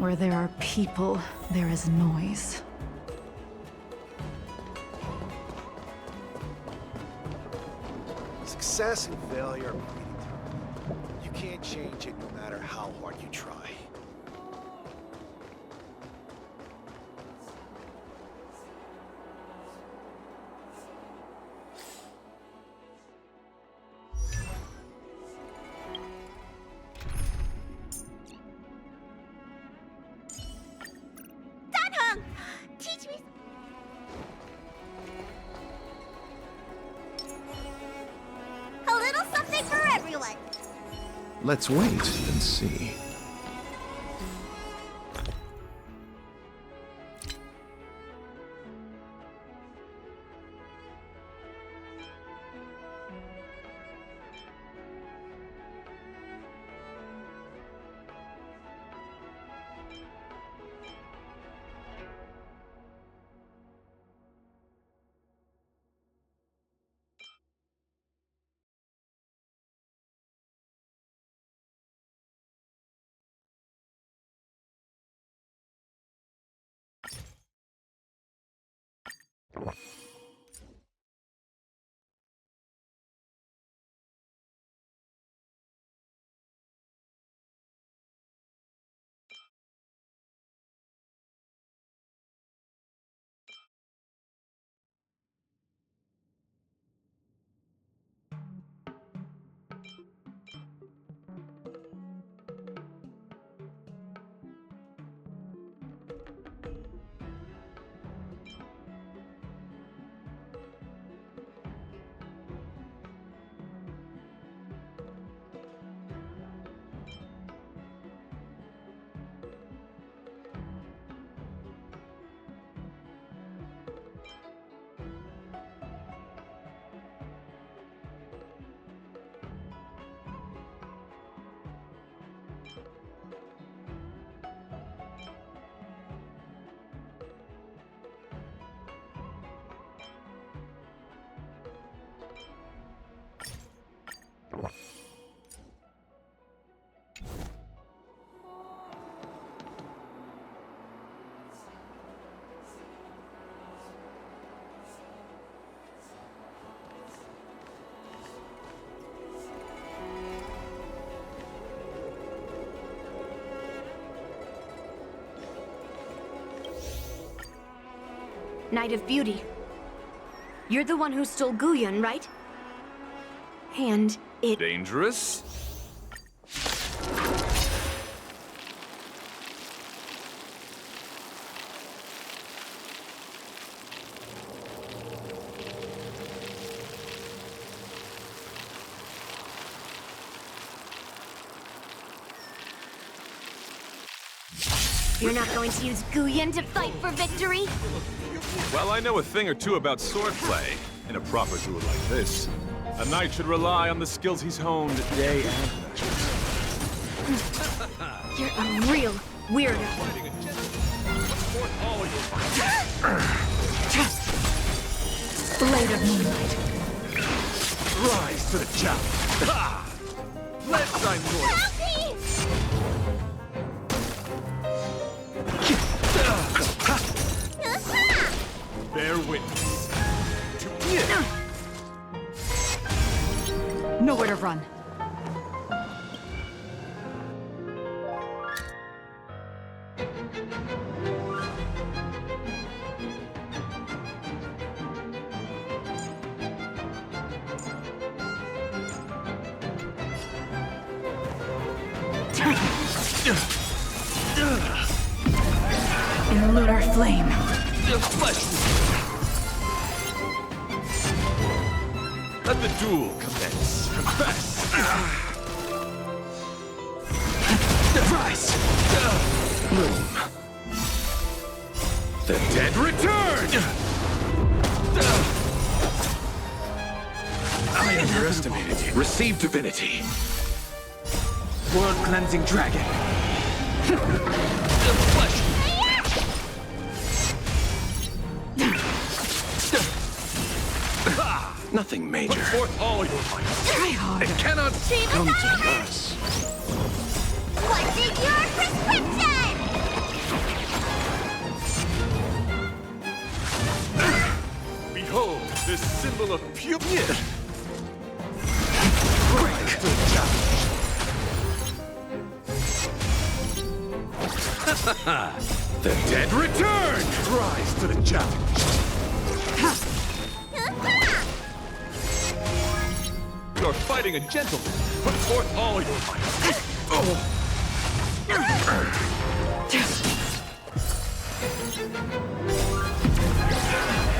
Where there are people, there is noise. Success and failure are fleeting. You can't change it no matter how hard you try. Teach me. A little something for everyone. Let's wait and see. Knight of Beauty. You're the one who stole Guyun, right? And it... Dangerous? You're not going to use Guyun to fight for victory? Well, I know a thing or two about swordplay. In a proper duel like this, a knight should rely on the skills he's honed day and night. You're a real weirdo. Blade of Moonlight. Rise to the challenge. Let thy noise. Bear witness. Nowhere to run. In lunar flame. Let the duel commence. Confess. Rise! Bloom. The dead return! I underestimated you. Receive divinity. World-cleansing dragon. Nothing major. Put forth all your might. Try hard. It cannot Come to us. What's in your prescription? Behold, this symbol of purity. Break! The dead return! Rise to the challenge. You're fighting a gentleman. Put forth all your might.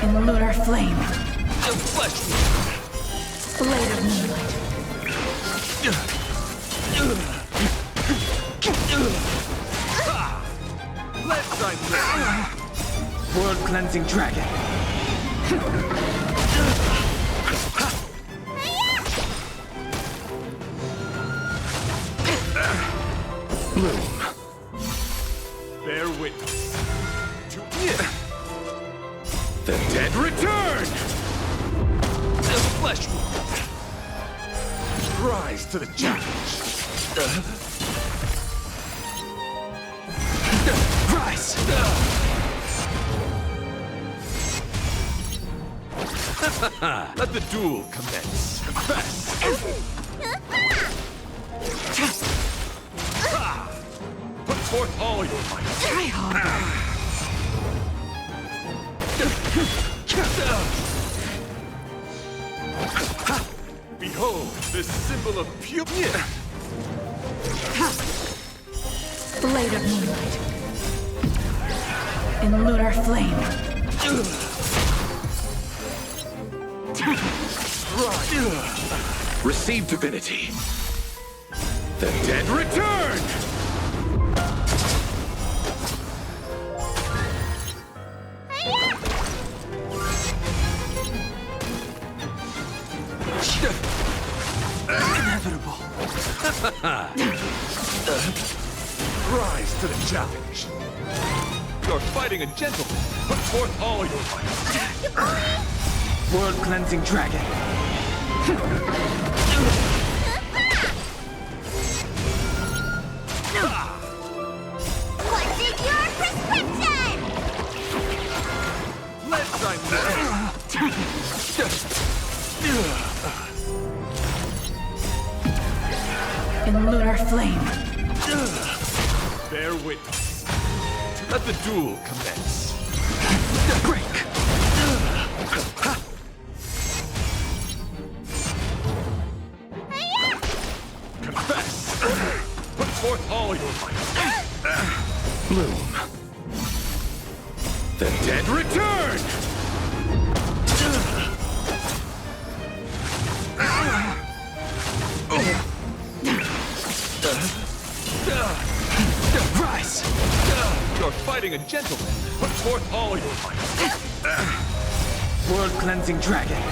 In the lunar flame, The flesh blade of moonlight. Let's live. World cleansing dragon. Bloom. Bear witness. To The dead return! the flesh Rise to the challenge. Rise! Let the duel commence. Confess. Put forth all your might. Try harder. Behold, this symbol of purity. Blade of moonlight. In the lunar flame, Receive divinity. The dead return! Inevitable. Rise to the challenge. You're fighting a gentleman. Put forth all your might. World cleansing dragon. What's in your prescription? Let's in the lunar flame, bear witness. Let the duel commence. Break! Confess. Put forth all your might. Bloom. The dead return! Rise! You're fighting a gentleman. Put forth all your might. World cleansing dragon.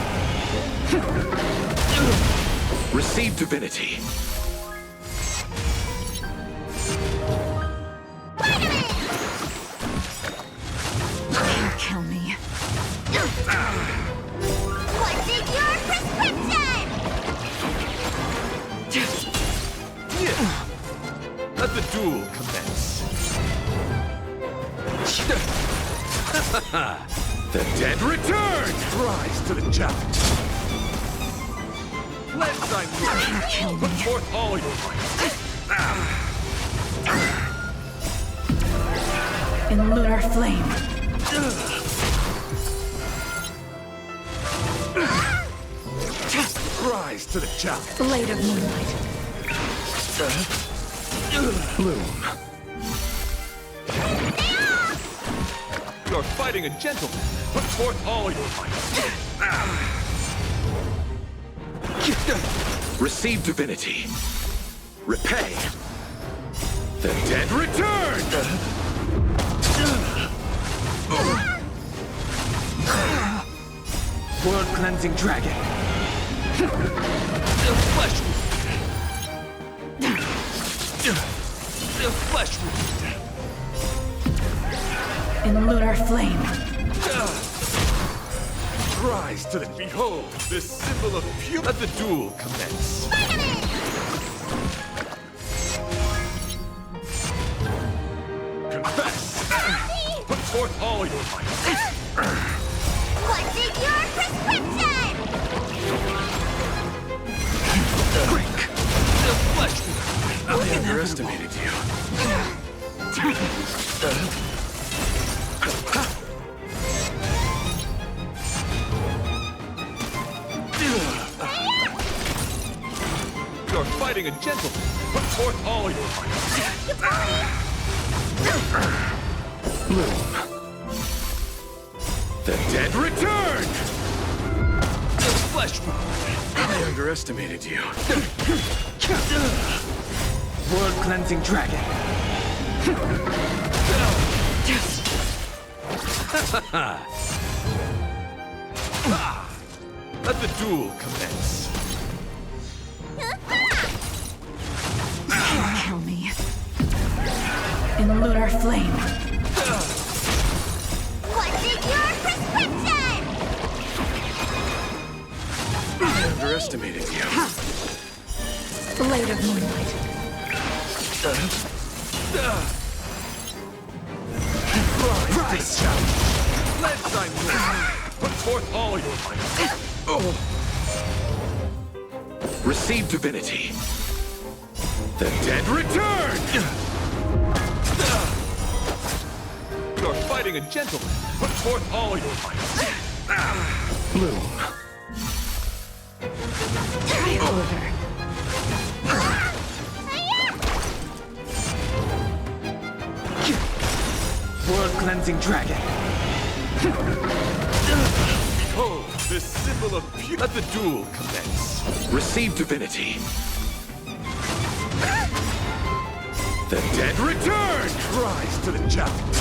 Receive divinity. kill me. What's in your prescription? Let the duel commence. The dead return! Rise to the challenge. Let's Kill Put me. forth all your might. In the lunar flame, Rise to the challenge. blade of moonlight. Bloom. You're fighting a gentleman. Put forth all your might. Receive divinity. Repay. The dead return! World cleansing dragon. The flesh wound. The flesh wound. In the lunar flame, Rise to the Behold, this symbol of pure. Let the duel commence. Confess. Put forth all your might. What's in your underestimated you. You're fighting a gentleman. Put forth all your might. Bloom. The dead return! Flesh wound. I underestimated you. World cleansing dragon. Let the duel commence. Kill me. In lunar flame. What's in your prescription? I underestimated you. Blade of moonlight. Rise! Let thy moon. Put forth all your might. Receive divinity. The dead return! You're fighting a gentleman. Put forth all your might. Bloom. Order. World cleansing dragon. Behold, this symbol of beauty. Let the duel commence. Receive divinity. The dead return! Rise to the challenge.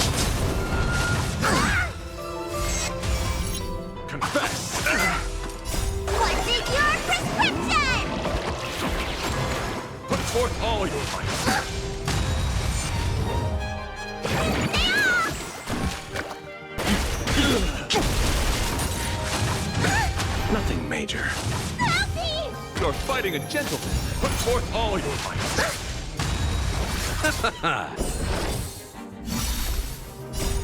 Confess. What's in your prescription? Put forth all your might. Nothing major. You're fighting a gentleman. Put forth all your might.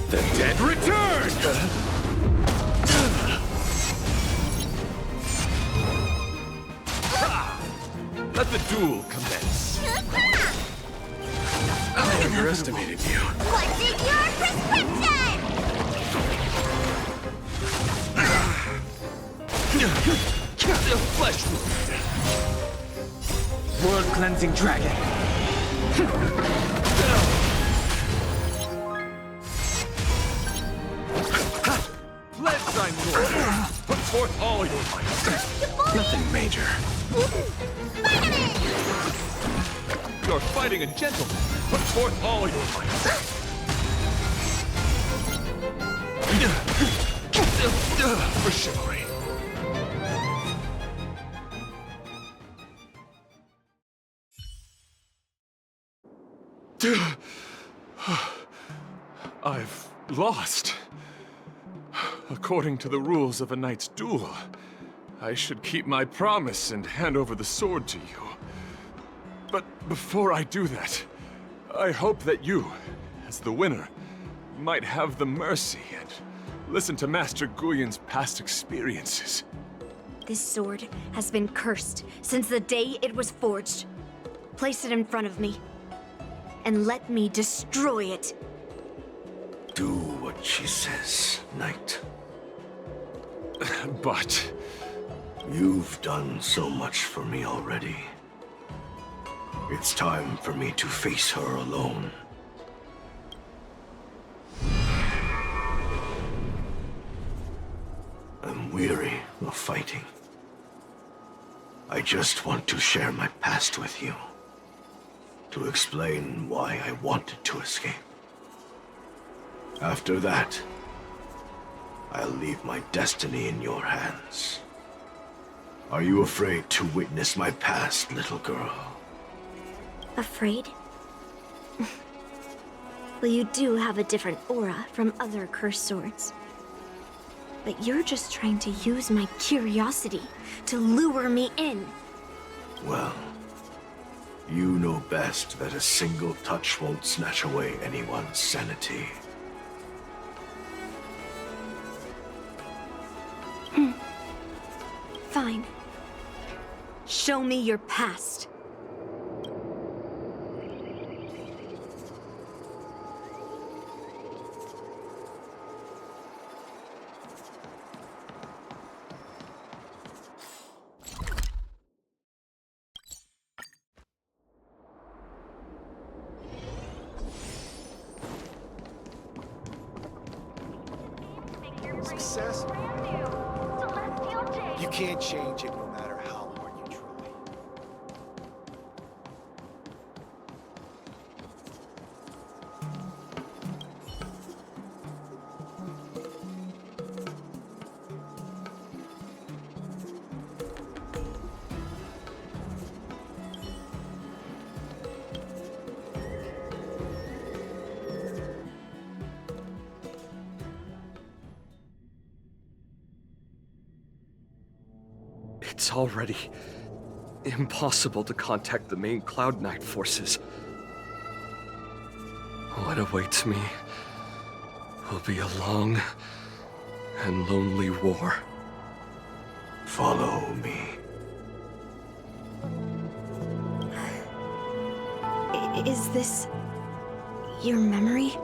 The dead return! Let the duel commence. I underestimated you. What's in your prescription? Flesh wound. World cleansing dragon. Let thy moon. Put forth all your might. Nothing major. You're fighting a gentleman. Put forth all your might. For chivalry. I've lost. According to the rules of a knight's duel, I should keep my promise and hand over the sword to you. But before I do that, I hope that you, as the winner, might have the mercy and listen to Master Guyon's past experiences. This sword has been cursed since the day it was forged. Place it in front of me, and let me destroy it. Do what she says, Knight. But You've done so much for me already. It's time for me to face her alone. I'm weary of fighting. I just want to share my past with you. To explain why I wanted to escape. After that, I'll leave my destiny in your hands. Are you afraid to witness my past, little girl? Afraid? Well, you do have a different aura from other cursed swords. But you're just trying to use my curiosity to lure me in. Well, you know best that a single touch won't snatch away anyone's sanity. Fine. Show me your past. success, you can't change it no matter how hard you try. It's already impossible to contact the main Cloud Knight forces. What awaits me will be a long and lonely war. Follow me. Is this your memory?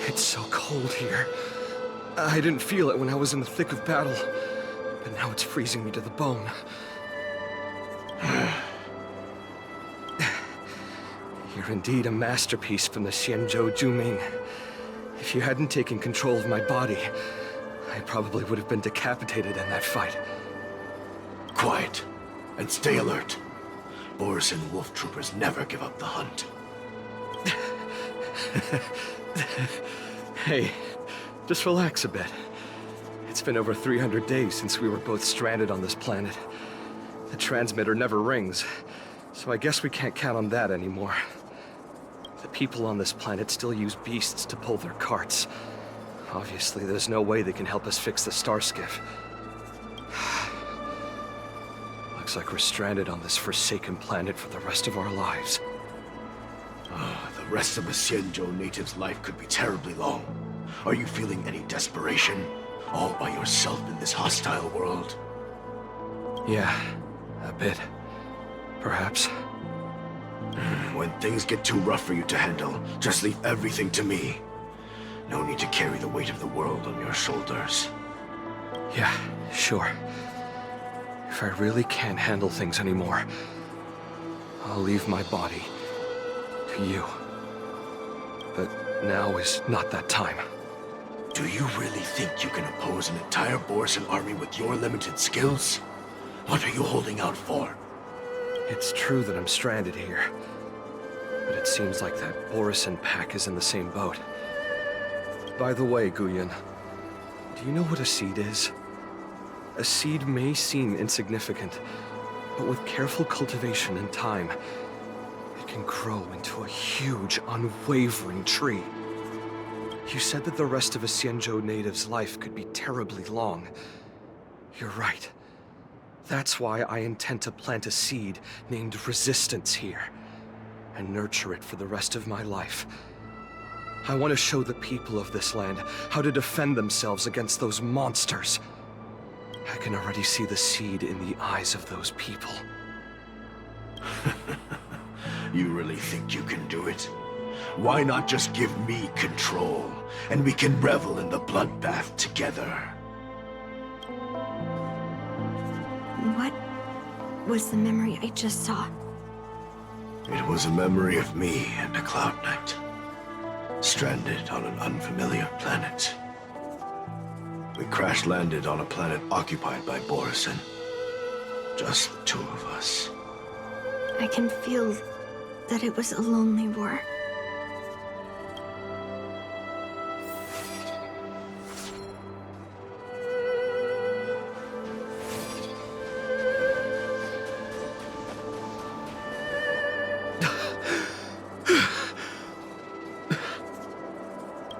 It's so cold here. I didn't feel it when I was in the thick of battle, but now it's freezing me to the bone. You're indeed a masterpiece from the Xianzhou Juming. If you hadn't taken control of my body, I probably would have been decapitated in that fight. Quiet, and stay alert. Boris and Wolf Troopers never give up the hunt. Hey, just relax a bit. It's been over 300 days since we were both stranded on this planet. The transmitter never rings, so I guess we can't count on that anymore. The people on this planet still use beasts to pull their carts. Obviously, there's no way they can help us fix the star skiff. Looks like we're stranded on this forsaken planet for the rest of our lives. The rest of a Xianzhou native's life could be terribly long. Are you feeling any desperation? All by yourself in this hostile world? Yeah, a bit. Perhaps. When things get too rough for you to handle, just leave everything to me. No need to carry the weight of the world on your shoulders. Yeah, sure. If I really can't handle things anymore, I'll leave my body to you. But now is not that time. Do you really think you can oppose an entire Borisan army with your limited skills? What are you holding out for? It's true that I'm stranded here, but it seems like that Borisan pack is in the same boat. By the way, Guyan, do you know what a seed is? A seed may seem insignificant, but with careful cultivation and time, it can grow into a huge, unwavering tree. You said that the rest of a Xianzhou native's life could be terribly long. You're right. That's why I intend to plant a seed named Resistance here, and nurture it for the rest of my life. I want to show the people of this land how to defend themselves against those monsters. I can already see the seed in the eyes of those people. You really think you can do it? Why not just give me control, and we can revel in the bloodbath together? What was the memory I just saw? It was a memory of me and a Cloud Knight, stranded on an unfamiliar planet. We crash-landed on a planet occupied by Borisan. Just the two of us. I can feel that it was a lonely war.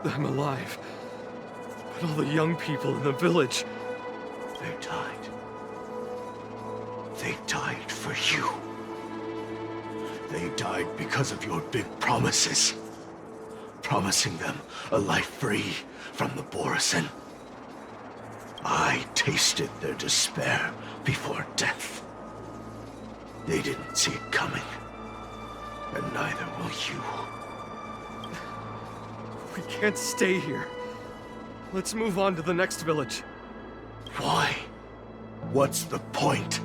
I'm alive. But all the young people in the village... They died. They died for you. They died because of your big promises. Promising them a life free from the Borisan. I tasted their despair before death. They didn't see it coming. And neither will you. We can't stay here. Let's move on to the next village. Why? What's the point?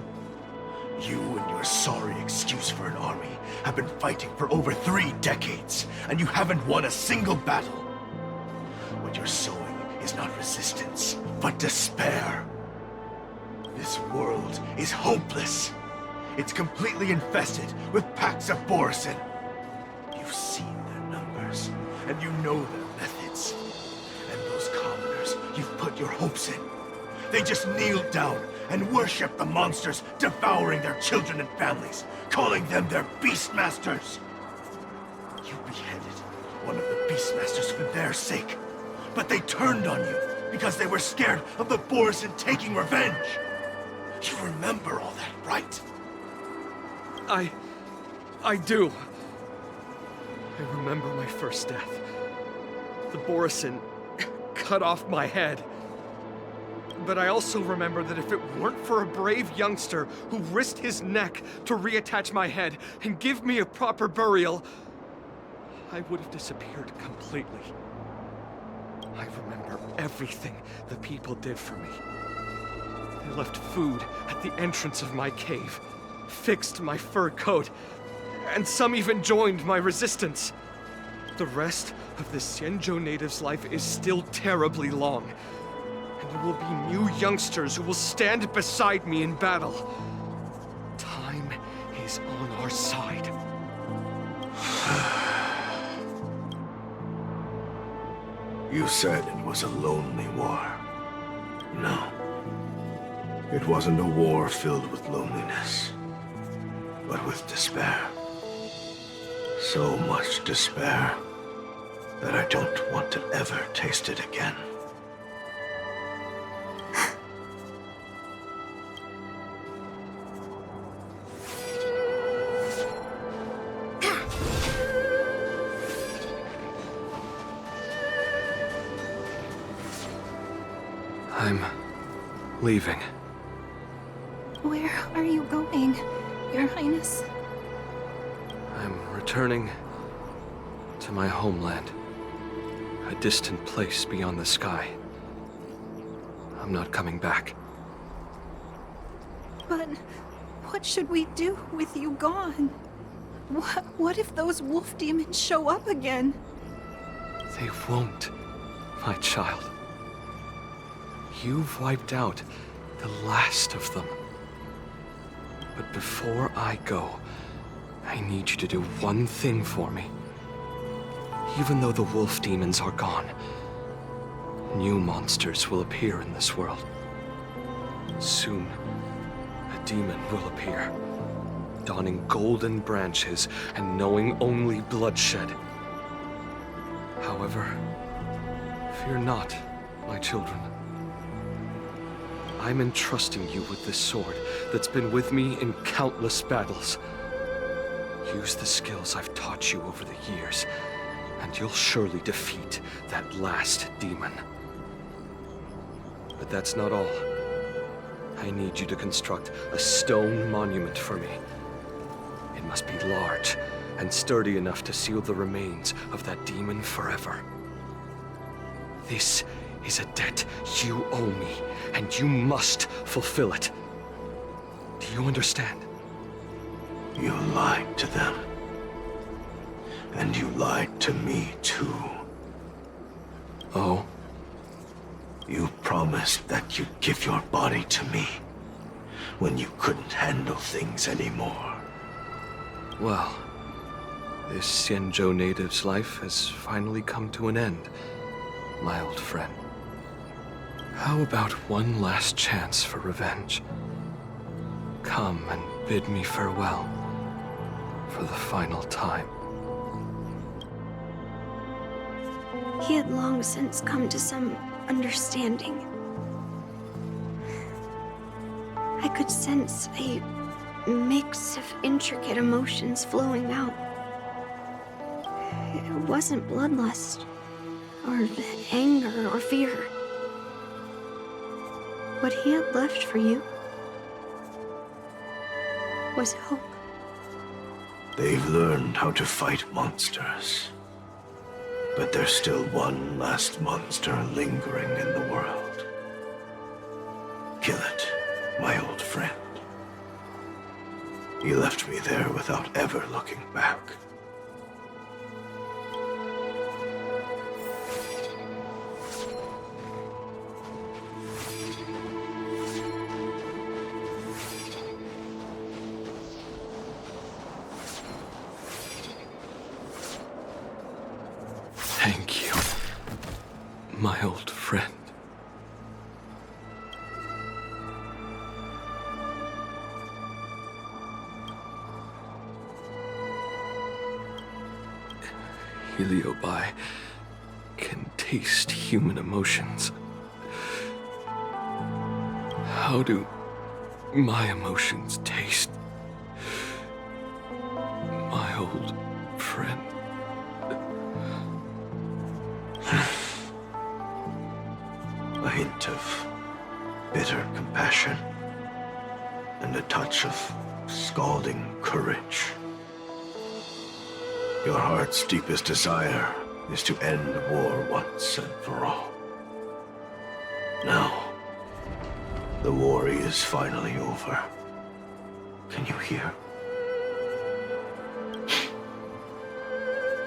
You and your sorry excuse for an army have been fighting for over 3 decades, and you haven't won a single battle. What you're sowing is not resistance, but despair. This world is hopeless. It's completely infested with packs of Borisin. You've seen their numbers, and you know their methods. And those commoners you've put your hopes in, they just kneel down and worship the monsters devouring their children and families, calling them their Beastmasters. You beheaded one of the Beastmasters for their sake, but they turned on you because they were scared of the Borisin taking revenge. You remember all that, right? I do. I remember my first death. The Borisin cut off my head. But I also remember that if it weren't for a brave youngster who risked his neck to reattach my head and give me a proper burial, I would have disappeared completely. I remember everything the people did for me. They left food at the entrance of my cave, fixed my fur coat, and some even joined my resistance. The rest of the Xianzhou native's life is still terribly long, and there will be new youngsters who will stand beside me in battle. Time is on our side. You said it was a lonely war. No. It wasn't a war filled with loneliness, but with despair. So much despair that I don't want to ever taste it again. I'm leaving. Where are you going, Your Highness? I'm returning to my homeland. A distant place beyond the sky. I'm not coming back. But what should we do with you gone? What if those wolf demons show up again? They won't, my child. You've wiped out the last of them. But before I go, I need you to do one thing for me. Even though the wolf demons are gone, new monsters will appear in this world. Soon, a demon will appear, donning golden branches and knowing only bloodshed. However, fear not, my children. I'm entrusting you with this sword that's been with me in countless battles. Use the skills I've taught you over the years, and you'll surely defeat that last demon. But that's not all. I need you to construct a stone monument for me. It must be large and sturdy enough to seal the remains of that demon forever. This is a debt you owe me, and you must fulfill it. Do you understand? You lied to them. And you lied to me, too. Oh? You promised that you'd give your body to me when you couldn't handle things anymore. Well, this Xianzhou native's life has finally come to an end, my old friend. How about one last chance for revenge? Come and bid me farewell for the final time. He had long since come to some understanding. I could sense a mix of intricate emotions flowing out. It wasn't bloodlust, or anger, or fear. What he had left for you was hope. They've learned how to fight monsters. But there's still one last monster lingering in the world. Kill it, my old friend. He left me there without ever looking back. Thank you, my old friend. Heliobi can taste human emotions. How do my emotions taste? My old friend. A hint of bitter compassion and a touch of scalding courage. Your heart's deepest desire is to end war once and for all. Now, the war is finally over. Can you hear?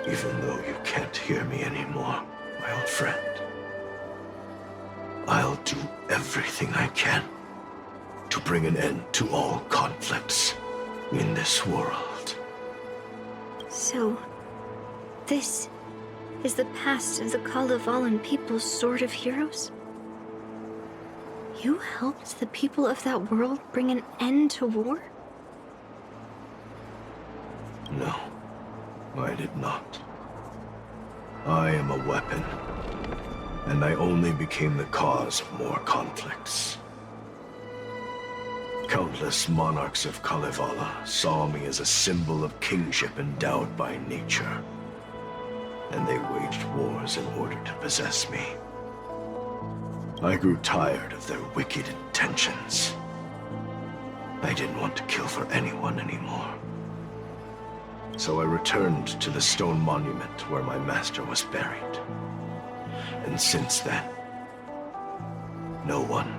Even though you can't hear me anymore, my old friend, I'll do everything I can to bring an end to all conflicts in this world. So, this is the past of the Kalevalan people's Sword of Heroes? You helped the people of that world bring an end to war? No, I did not. I am a weapon, and I only became the cause of more conflicts. Countless monarchs of Kalevala saw me as a symbol of kingship endowed by nature, and they waged wars in order to possess me. I grew tired of their wicked intentions. I didn't want to kill for anyone anymore. So I returned to the stone monument where my master was buried. And since then, no one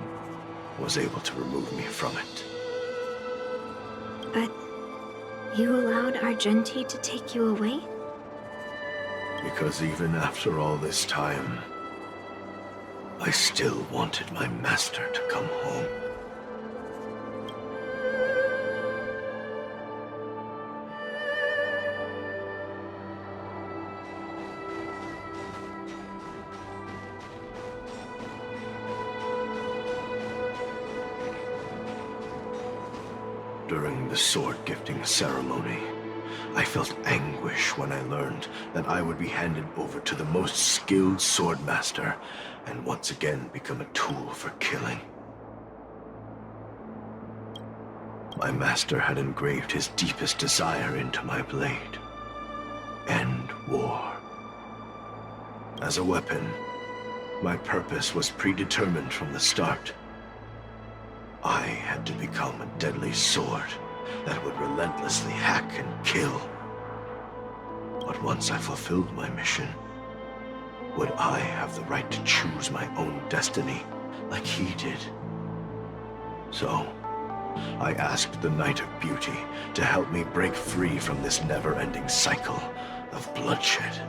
was able to remove me from it. But you allowed Argenti to take you away? Because even after all this time, I still wanted my master to come home. During the sword-gifting ceremony, I felt anguish when I learned that I would be handed over to the most skilled swordmaster and once again become a tool for killing. My master had engraved his deepest desire into my blade. End war. As a weapon, my purpose was predetermined from the start. I had to become a deadly sword that would relentlessly hack and kill. But once I fulfilled my mission, would I have the right to choose my own destiny like he did? So, I asked the Knight of Beauty to help me break free from this never-ending cycle of bloodshed.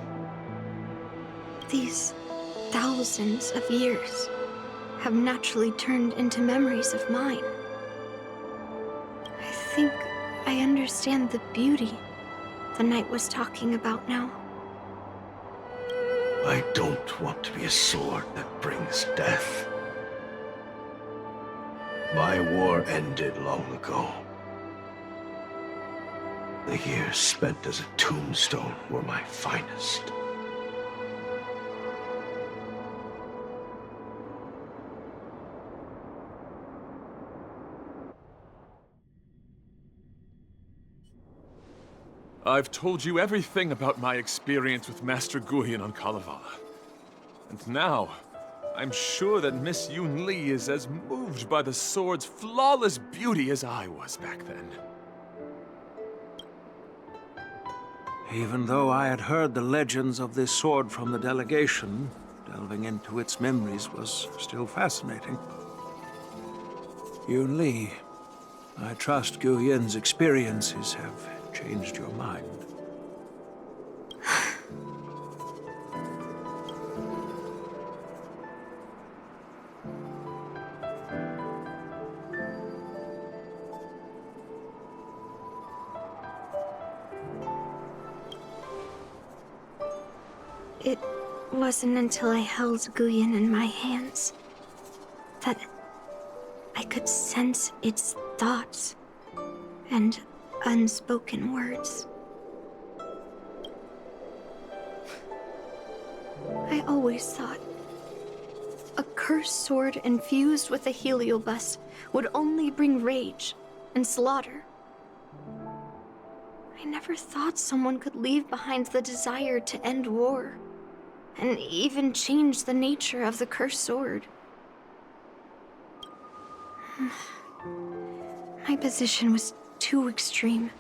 These thousands of years have naturally turned into memories of mine. I think I understand the beauty the knight was talking about now. I don't want to be a sword that brings death. My war ended long ago. The years spent as a tombstone were my finest. I've told you everything about my experience with Master Guyan on Kalevala. And now, I'm sure that Miss Yunli is as moved by the sword's flawless beauty as I was back then. Even though I had heard the legends of this sword from the delegation, delving into its memories was still fascinating. Yunli, I trust Gu Yin's experiences have changed your mind. It wasn't until I held Guyan in my hands that I could sense its thoughts and unspoken words. I always thought a cursed sword infused with a heliobus would only bring rage and slaughter. I never thought someone could leave behind the desire to end war, and even change the nature of the cursed sword. My position was too extreme.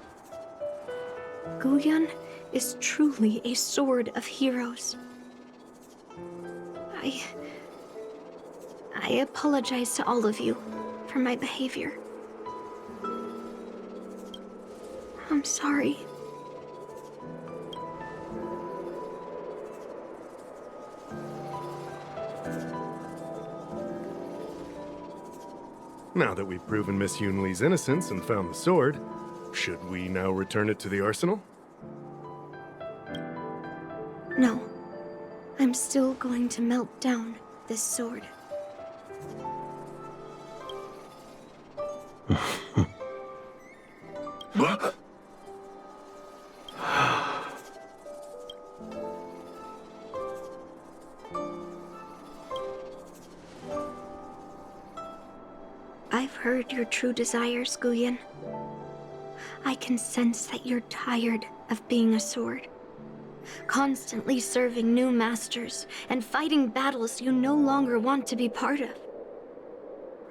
Guyan is truly a sword of heroes. I apologize to all of you for my behavior. I'm sorry. Now that we've proven Miss Yunli's innocence and found the sword, should we now return it to the arsenal? No. I'm still going to melt down this sword. I've heard your true desires, Guyan. I can sense that you're tired of being a sword. Constantly serving new masters and fighting battles you no longer want to be part of.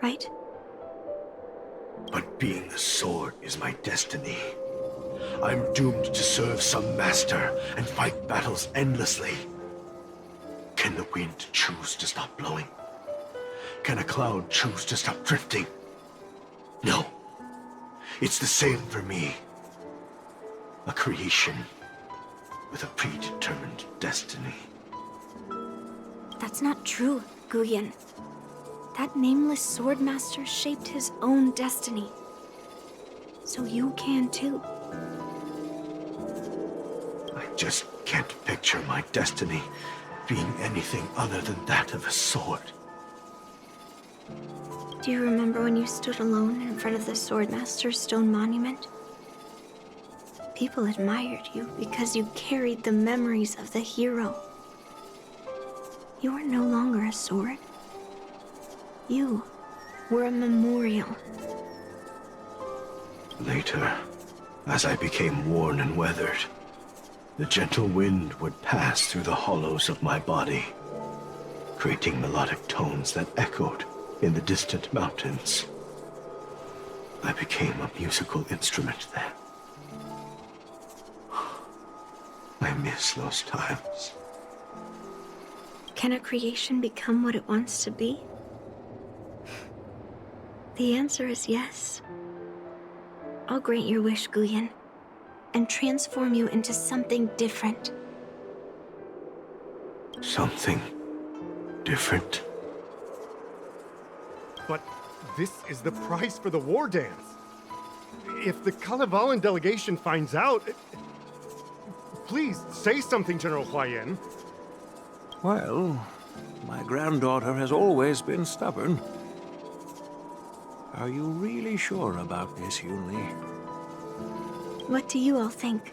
Right? But being the sword is my destiny. I'm doomed to serve some master and fight battles endlessly. Can the wind choose to stop blowing? Can a cloud choose to stop drifting? No. It's the same for me. A creation with a predetermined destiny. That's not true, Guyan. That nameless swordmaster shaped his own destiny. So you can too. I just can't picture my destiny being anything other than that of a sword. Do you remember when you stood alone in front of the Swordmaster's stone monument? People admired you because you carried the memories of the hero. You were no longer a sword. You were a memorial. Later, as I became worn and weathered, the gentle wind would pass through the hollows of my body, creating melodic tones that echoed in the distant mountains. I became a musical instrument then. I miss those times. Can a creation become what it wants to be? The answer is yes. I'll grant your wish, Guyan, and transform you into something different. Something different? But this is the price for the war dance. If the Kalevalan delegation finds out... Please, say something, General Huayan. Well, my granddaughter has always been stubborn. Are you really sure about this, Yunli? What do you all think?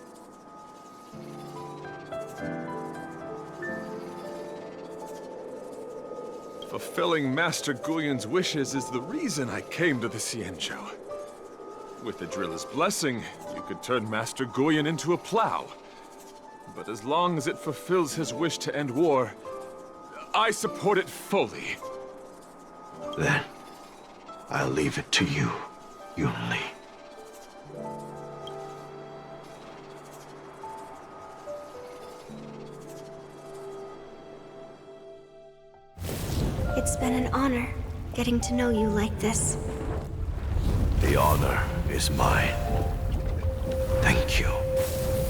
Fulfilling Master Guyan's wishes is the reason I came to the Xianzhou. With the Driller's blessing, you could turn Master Guyan into a plow. But as long as it fulfills his wish to end war, I support it fully. Then, I'll leave it to you, Yunli. been an honor getting to know you like this. The honor is mine. Thank you,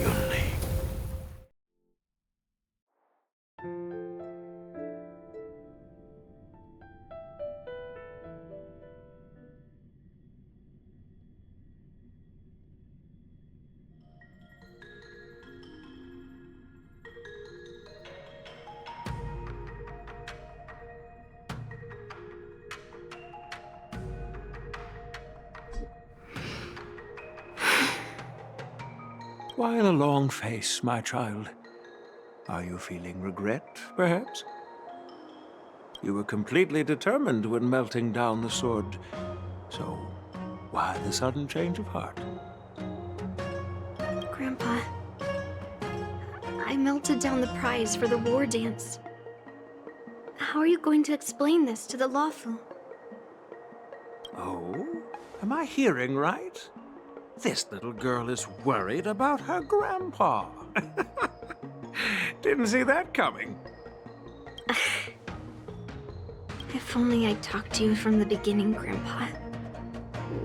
Yunli. Why the long face, my child? Are you feeling regret, perhaps? You were completely determined when melting down the sword, so why the sudden change of heart? Grandpa, I melted down the prize for the war dance. How are you going to explain this to the lawful? Oh? Am I hearing right? This little girl is worried about her grandpa. Didn't see that coming. If only I'd talked to you from the beginning, Grandpa.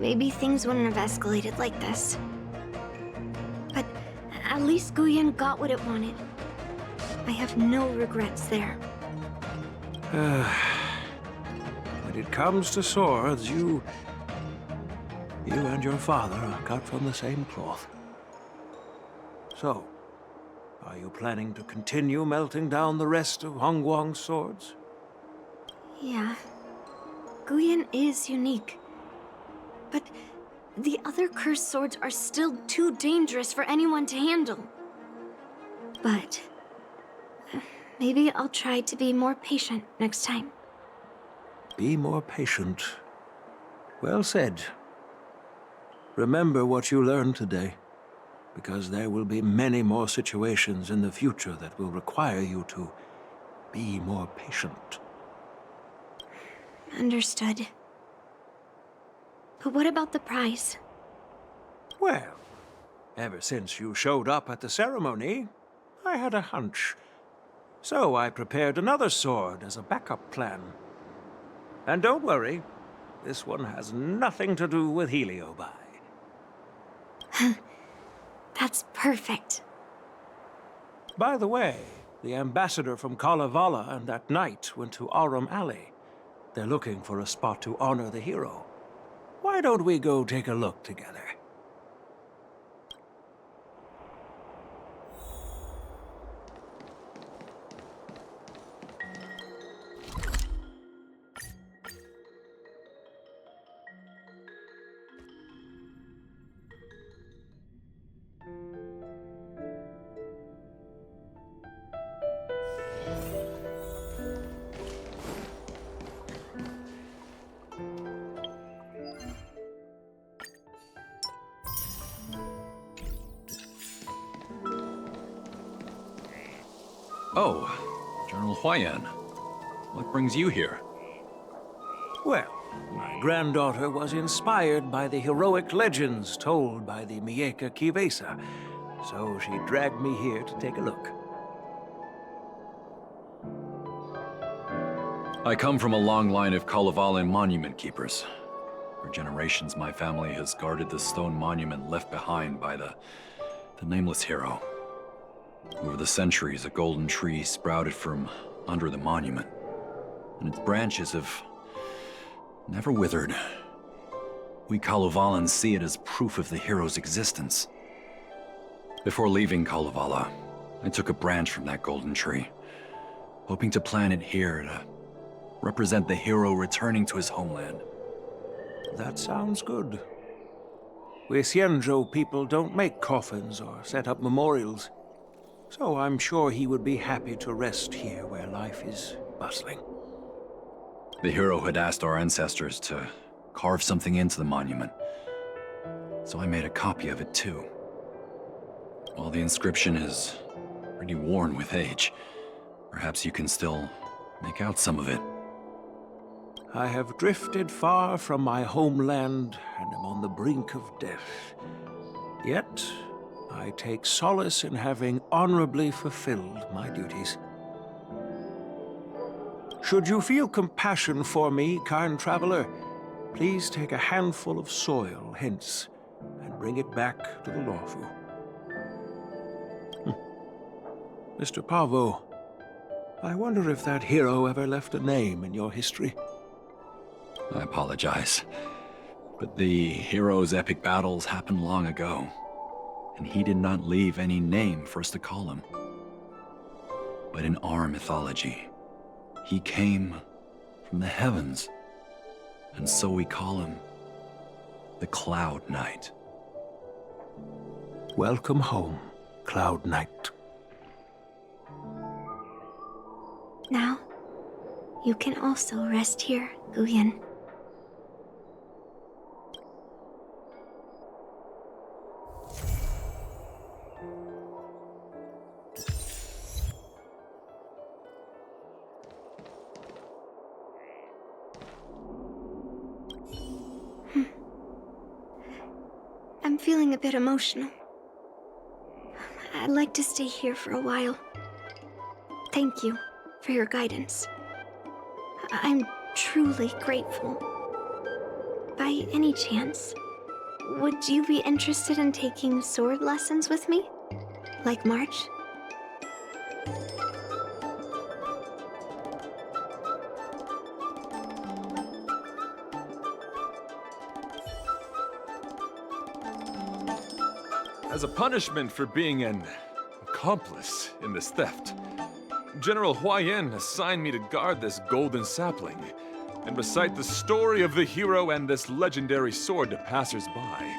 Maybe things wouldn't have escalated like this. But at least Guyan got what it wanted. I have no regrets there. When it comes to swords, you and your father are cut from the same cloth. So, are you planning to continue melting down the rest of Hongguang's swords? Yeah. Guyan is unique. But the other cursed swords are still too dangerous for anyone to handle. But maybe I'll try to be more patient next time. Be more patient. Well said. Remember what you learned today, because there will be many more situations in the future that will require you to be more patient. Understood. But what about the prize? Well, ever since you showed up at the ceremony, I had a hunch. So I prepared another sword as a backup plan. And don't worry, this one has nothing to do with Heliobi. That's perfect. By the way, the ambassador from Kalevala and that knight went to Arum Alley. They're looking for a spot to honor the hero. Why don't we go take a look together? Oh, General Huayan. What brings you here? Well, my granddaughter was inspired by the heroic legends told by the Mieka Kivesa, so she dragged me here to take a look. I come from a long line of Kalevalan monument keepers. For generations, my family has guarded the stone monument left behind by the nameless hero. Over the centuries, a golden tree sprouted from under the monument, and its branches have never withered. We Kalevalans see it as proof of the hero's existence. Before leaving Kalevala, I took a branch from that golden tree, hoping to plant it here to represent the hero returning to his homeland. That sounds good. We Xianzhou people don't make coffins or set up memorials, so I'm sure he would be happy to rest here where life is bustling. The hero had asked our ancestors to carve something into the monument, so I made a copy of it too. While the inscription is pretty worn with age, perhaps you can still make out some of it. I have drifted far from my homeland and am on the brink of death. Yet, I take solace in having honorably fulfilled my duties. Should you feel compassion for me, kind traveler, please take a handful of soil hence and bring it back to the Lawfu. Mr. Pavo, I wonder if that hero ever left a name in your history. I apologize, but the hero's epic battles happened long ago, and he did not leave any name for us to call him. But in our mythology, he came from the heavens, and so we call him the Cloud Knight. Welcome home, Cloud Knight. Now, you can also rest here, Guyan. I'm feeling a bit emotional. I'd like to stay here for a while. Thank you for your guidance. I'm truly grateful. By any chance, would you be interested in taking sword lessons with me? Like March? As a punishment for being an accomplice in this theft, General Huayan assigned me to guard this golden sapling and recite the story of the hero and this legendary sword to passers-by.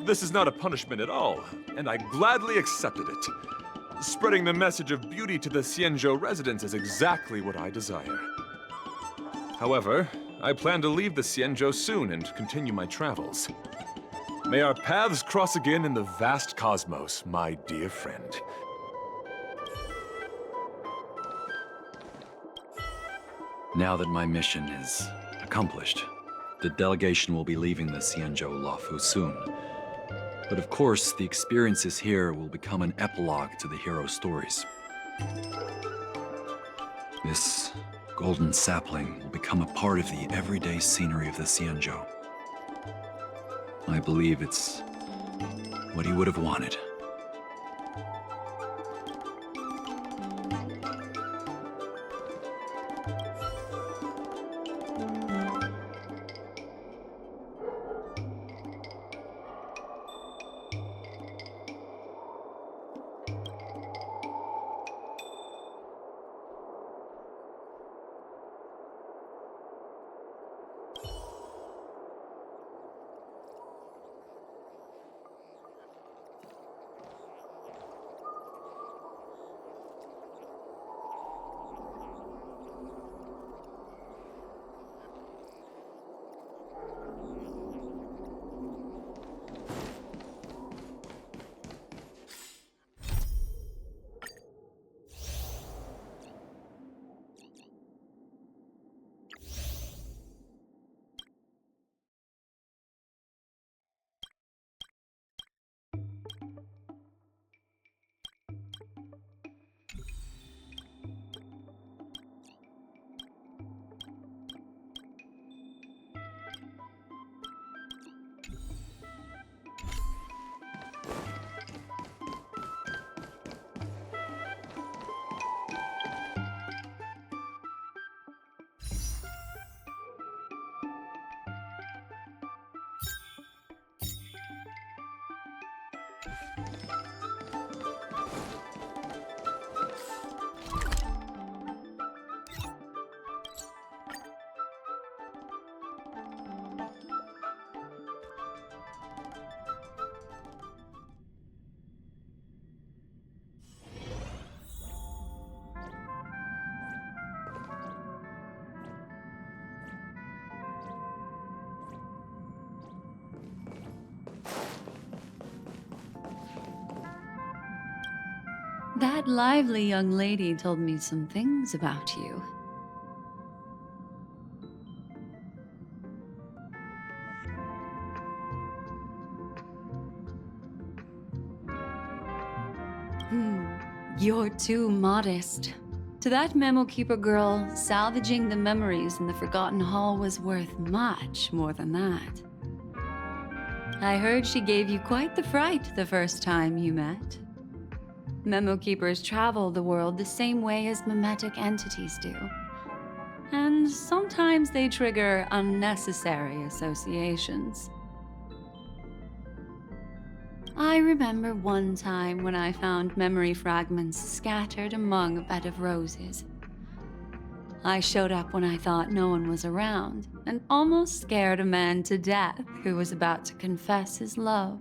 This is not a punishment at all, and I gladly accepted it. Spreading the message of beauty to the Xianzhou residents is exactly what I desire. However, I plan to leave the Xianzhou soon and continue my travels. May our paths cross again in the vast cosmos, my dear friend. Now that my mission is accomplished, the delegation will be leaving the Xianzhou Lawfu soon. But of course, the experiences here will become an epilogue to the hero stories. This golden sapling will become a part of the everyday scenery of the Xianzhou. I believe it's what he would have wanted. That lively young lady told me some things about you. You're too modest. To that Memo Keeper girl, salvaging the memories in the Forgotten Hall was worth much more than that. I heard she gave you quite the fright the first time you met. Memo Keepers travel the world the same way as mimetic entities do. And sometimes they trigger unnecessary associations. I remember one time when I found memory fragments scattered among a bed of roses. I showed up when I thought no one was around, and almost scared a man to death who was about to confess his love.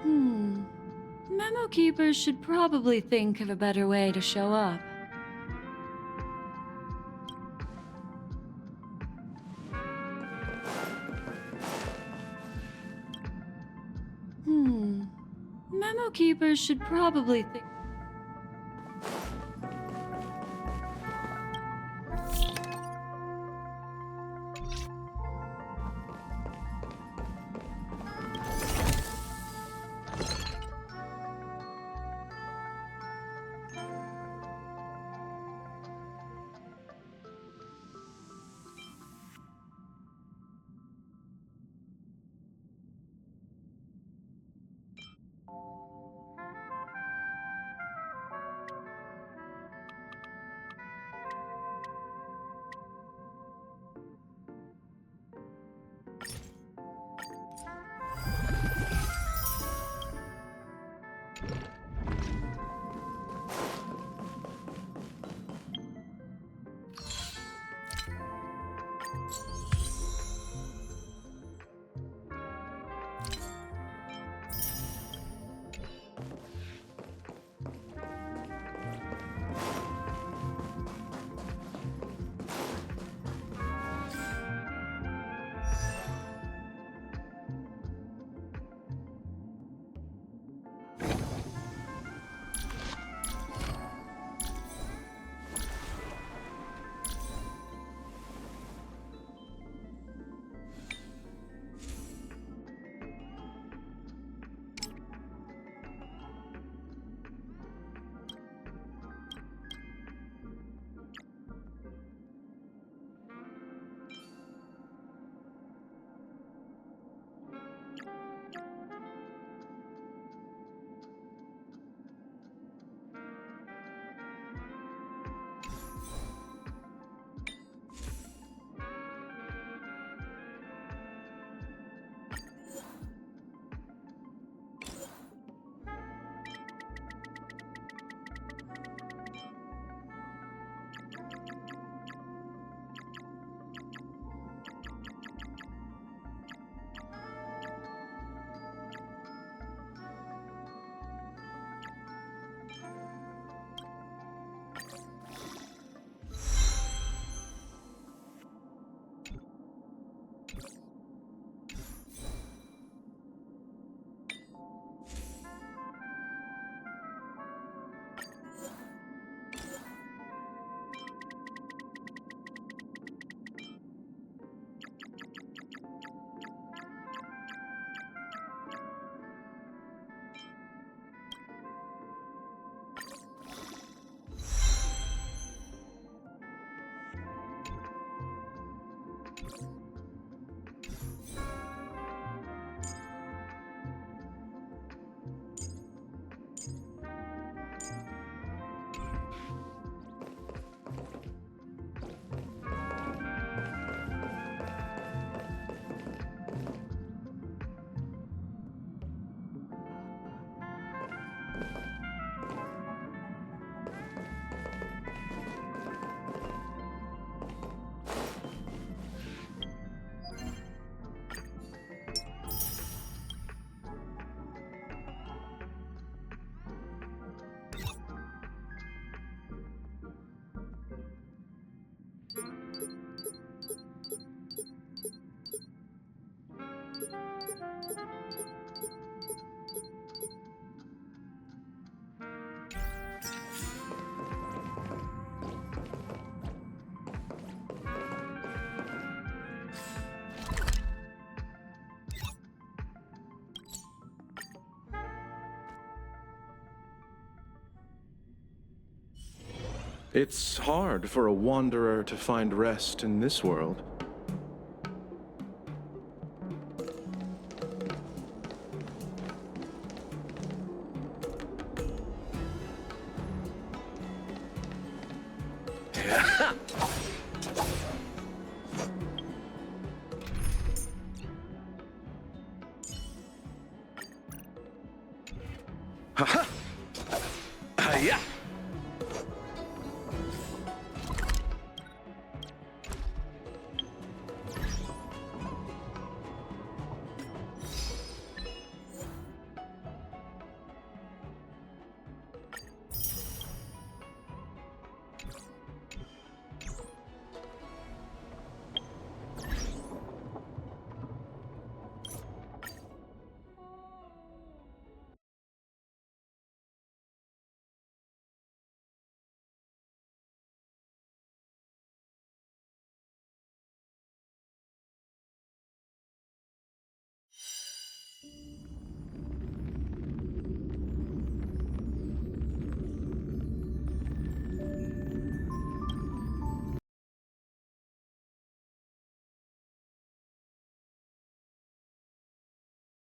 Memo Keepers should probably think of a better way to show up. Memo Keepers should probably think... It's hard for a wanderer to find rest in this world. Ha-ha! Hi-ya!